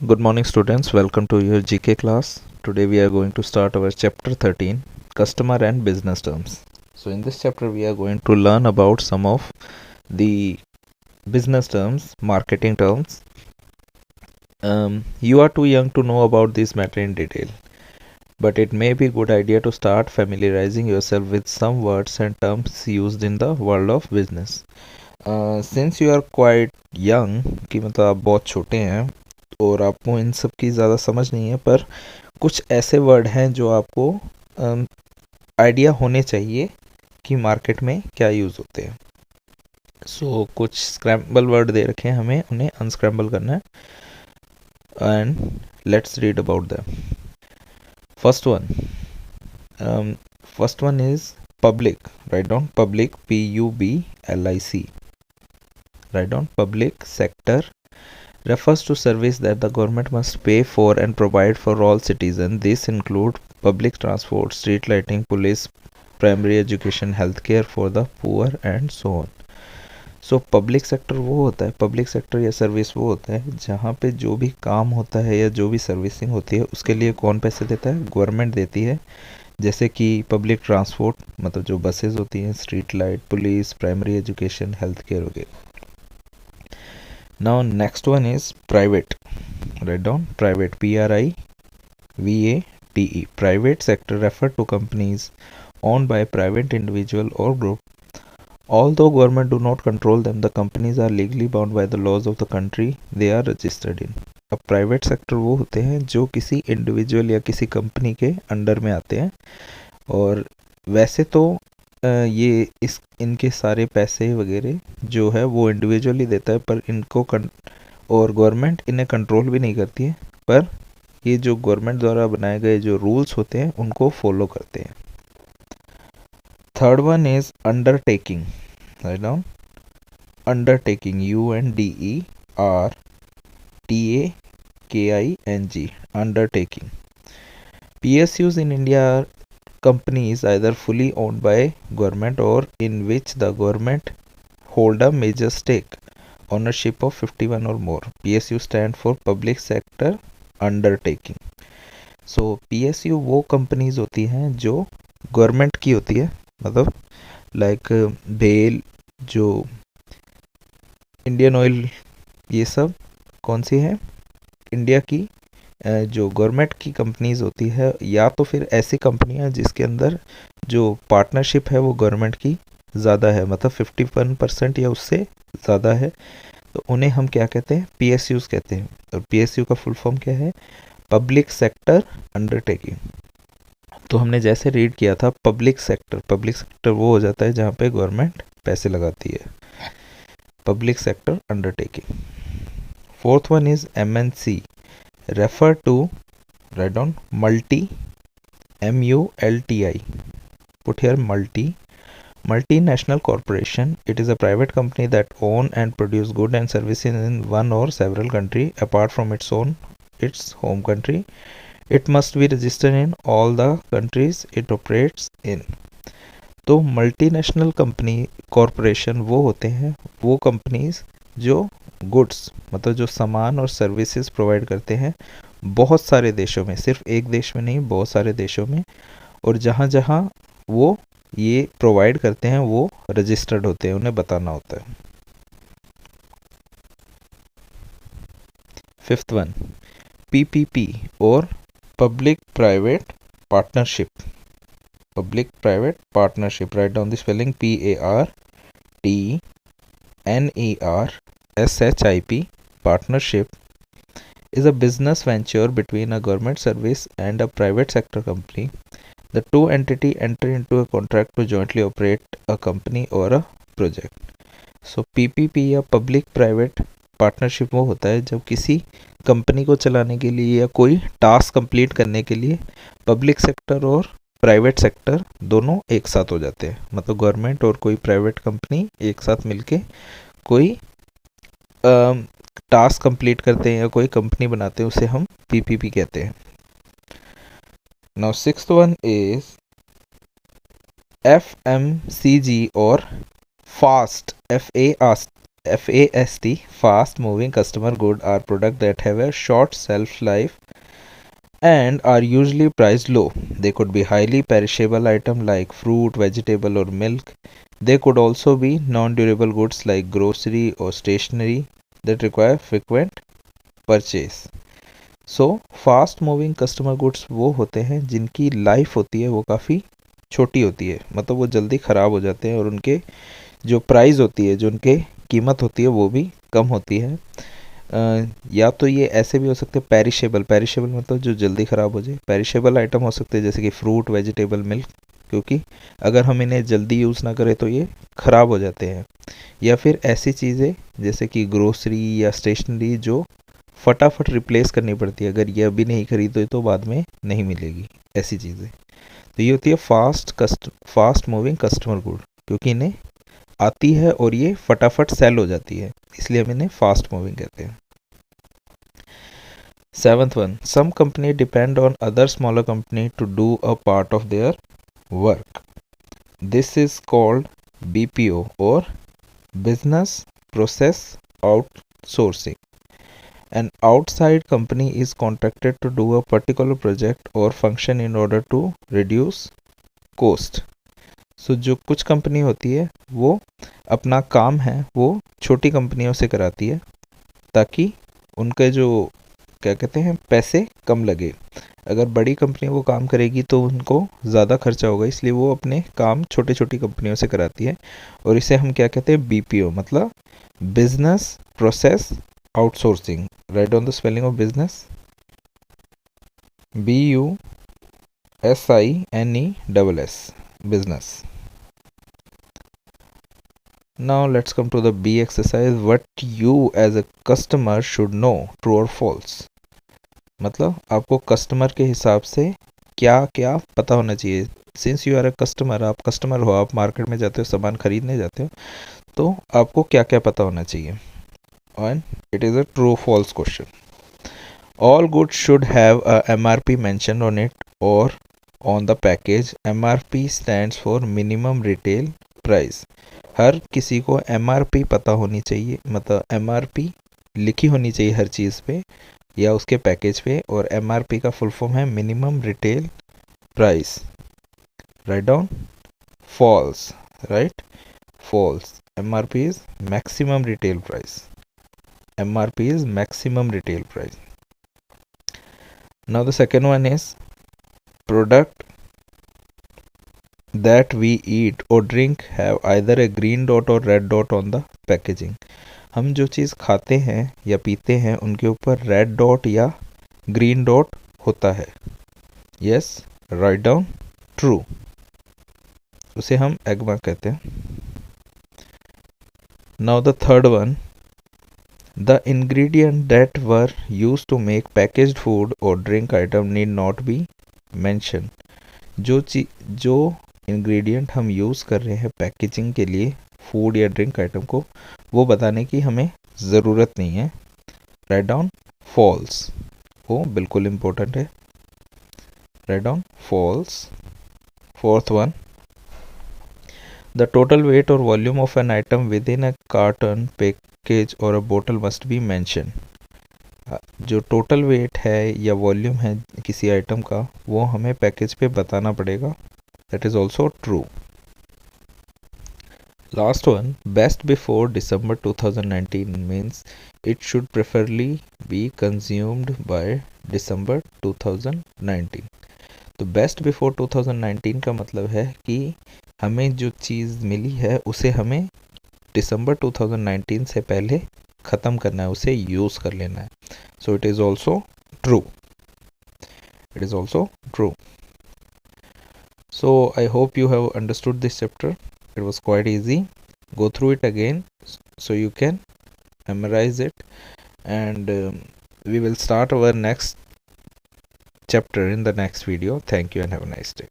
Good morning, students. Welcome to your GK class. Today we are going to start our chapter 13, Customer and Business Terms. So in this chapter we are going to learn about some of the business terms, marketing terms. You are too young to know about this matter in detail, but it may be a good idea to start familiarizing yourself with some words and terms used in the world of business. Since you are quite young, कि मतलब आप बहुत छोटे हैं और आपको इन सब की ज़्यादा समझ नहीं है, पर कुछ ऐसे वर्ड हैं जो आपको आइडिया होने चाहिए कि मार्केट में क्या यूज़ होते हैं. सो कुछ स्क्रैम्बल वर्ड दे रखे हैं, हमें उन्हें अनस्क्रैम्बल करना है. And let's read about them. First one is public. Write down public, PUBLIC. Write down public sector refers to service that the government must pay for and provide for all citizens. This include public transport, street lighting, police, primary education, healthcare for the poor and so on. So public sector वो होता है, public sector या service वो होता है जहाँ पे जो भी काम होता है या जो भी सर्विसिंग होती है उसके लिए कौन पैसे देता है? गवर्नमेंट देती है. जैसे कि पब्लिक ट्रांसपोर्ट मतलब जो बसेस होती हैं, street light, police, primary education, health care वगैरह. Now next one is private. Write down private, PRIVATE. Private sector refer to companies owned by private individual or group. Although government do not control them, the companies are legally bound by the laws of the country they are registered in. अब private sector वो होते हैं जो किसी individual या किसी company के under में आते हैं, और वैसे तो ये इनके सारे पैसे वगैरह जो है वो इंडिविजुअली देता है, पर इनको और गवर्नमेंट इन्हें कंट्रोल भी नहीं करती है, पर ये जो गवर्नमेंट द्वारा बनाए गए जो रूल्स होते हैं उनको फॉलो करते हैं. Third one is undertaking. Write down undertaking, UNDERTAKING. Undertaking. PSUs in India are companies either fully owned by government or in which the government hold a major stake, ownership of 51 or more. PSU stand for public sector undertaking. So PSU वो companies होती हैं जो government की होती है, मतलब like bell, जो Indian oil, ये सब कौन सी है? इंडिया की जो गवर्नमेंट की कंपनीज होती है, या तो फिर ऐसी कंपनियां जिसके अंदर जो पार्टनरशिप है वो गवर्नमेंट की ज़्यादा है, मतलब 51% या उससे ज़्यादा है, तो उन्हें हम क्या कहते हैं? PSUs कहते हैं. और PSU का फुल फॉर्म क्या है? Public sector undertaking. तो हमने जैसे रीड किया था पब्लिक सेक्टर वो हो जाता है जहाँ पे गवर्नमेंट पैसे लगाती है. Public sector undertaking. Fourth one is MNC. refer to, write down MULTI. Put here multinational corporation. It is a private company that own and produce goods and services in one or several country apart from its home country. It must be registered in all the countries it operates in. तो multinational company corporation वो होते हैं वो companies जो goods मतलब जो सामान और सर्विसेज प्रोवाइड करते हैं बहुत सारे देशों में, सिर्फ एक देश में नहीं, बहुत सारे देशों में, और जहाँ जहाँ वो ये प्रोवाइड करते हैं वो रजिस्टर्ड होते हैं, उन्हें बताना होता है. फिफ्थ वन PPP और public private partnership. Public private partnership. Write down the spelling PARTNERSHIP. Partnership is a business venture between a government service and a private sector company. The two entities enter into a contract to jointly operate a company or a project. So PPP या public private partnership वो होता है जब किसी company को चलाने के लिए या कोई टास्क कंप्लीट करने के लिए पब्लिक सेक्टर और प्राइवेट सेक्टर दोनों एक साथ हो जाते हैं, मतलब गवर्नमेंट और कोई प्राइवेट कंपनी एक साथ मिलके कोई टास्क कंप्लीट करते हैं या कोई कंपनी बनाते हैं, उसे हम PPP कहते हैं. Now sixth one is FMCG और fast, FAST, fast moving customer good are products that have a short shelf life and are usually priced low. They could be highly perishable items like fruit, vegetable or milk. They could also be non-durable goods like grocery or stationery that require frequent purchase. So fast moving customer goods वो होते हैं जिनकी life होती है वो काफ़ी छोटी होती है, मतलब वो जल्दी ख़राब हो जाते हैं और उनके जो प्राइस होती है, जो उनके कीमत होती है वो भी कम होती है। या तो ये ऐसे भी हो सकते हैं पेरिशेबल मतलब जो जल्दी ख़राब हो जाए। पेरिशेबल आइटम हो सकते हैं जैसे कि फ्रूट, वेजिटेबल, मिल्क, क्योंकि अगर हम इन्हें जल्दी यूज़ ना करें तो ये ख़राब हो जाते हैं। या फिर ऐसी चीज़ें जैसे कि ग्रोसरी या स्टेशनरी जो फटाफट रिप्लेस करनी पड़ती है, अगर ये अभी नहीं खरीदो तो बाद में नहीं मिलेगी, ऐसी चीज़ें। तो ये होती है फास्ट मूविंग कस्टमर गुड, क्योंकि इन्हें आती है और ये फटाफट सेल हो जाती है, इसलिए हम इन्हें फास्ट मूविंग कहते हैं। 7th one, some company depend on other smaller company to do a part of their work. This is called BPO or business process outsourcing. An outside company is contracted to do a particular project or function in order to reduce cost. So जो कुछ company होती है वो अपना काम है वो छोटी कंपनियों से कराती है ताकि उनके जो क्या कहते हैं पैसे कम लगे। अगर बड़ी कंपनी वो काम करेगी तो उनको ज़्यादा खर्चा होगा, इसलिए वो अपने काम छोटी छोटी कंपनियों से कराती है और इसे हम क्या कहते हैं BPO, मतलब business process outsourcing. Write down the spelling of business. BUSINESS, business. Now let's come to the B exercise. What you as a customer should know, true or false. मतलब आपको कस्टमर के हिसाब से क्या क्या पता होना चाहिए। Since you are a customer, आप कस्टमर हो, आप मार्केट में जाते हो, सामान खरीदने जाते हो, तो आपको क्या क्या पता होना चाहिए। And it is a true false question. All goods should have a MRP mentioned on it or on the package. MRP stands for minimum retail price. हर किसी को MRP पता होनी चाहिए, मतलब MRP लिखी होनी चाहिए हर चीज़ पे या उसके पैकेज पे, और MRP का फुल फॉर्म है minimum retail price. Write down false, write false. MRP is maximum retail price. MRP is maximum retail price. Now the second one is product that we eat or drink have either a green dot or red dot on the packaging. हम जो चीज़ खाते हैं या पीते हैं उनके ऊपर red dot या ग्रीन डॉट होता है। यस, राइट डाउन ट्रू, उसे हम एगमा कहते हैं। Now the third one, the ingredient that were used to make packaged food or drink item need not be mentioned. जो इंग्रेडिएंट हम यूज़ कर रहे हैं पैकेजिंग के लिए फूड या ड्रिंक आइटम को, वो बताने की हमें ज़रूरत नहीं है। राइट डाउन फॉल्स, वो बिल्कुल इम्पोर्टेंट है। Write down false. Fourth one, the total weight or volume of an item within a carton, package or a bottle must be mentioned. जो टोटल वेट है या वॉल्यूम है किसी आइटम का वो हमें पैकेज पे बताना पड़ेगा। That is also true. Last one, best before December 2019 means it should preferably be consumed by December 2019। तो बेस्ट बिफोर 2019 का मतलब है कि हमें जो चीज़ मिली है उसे हमें December 2019 से पहले ख़त्म करना है, उसे यूज़ कर लेना है। So it is also true, it is also true. So I hope you have understood this chapter. It was quite easy. Go through it again so you can memorize it, and we will start our next chapter in the next video. Thank you and have a nice day.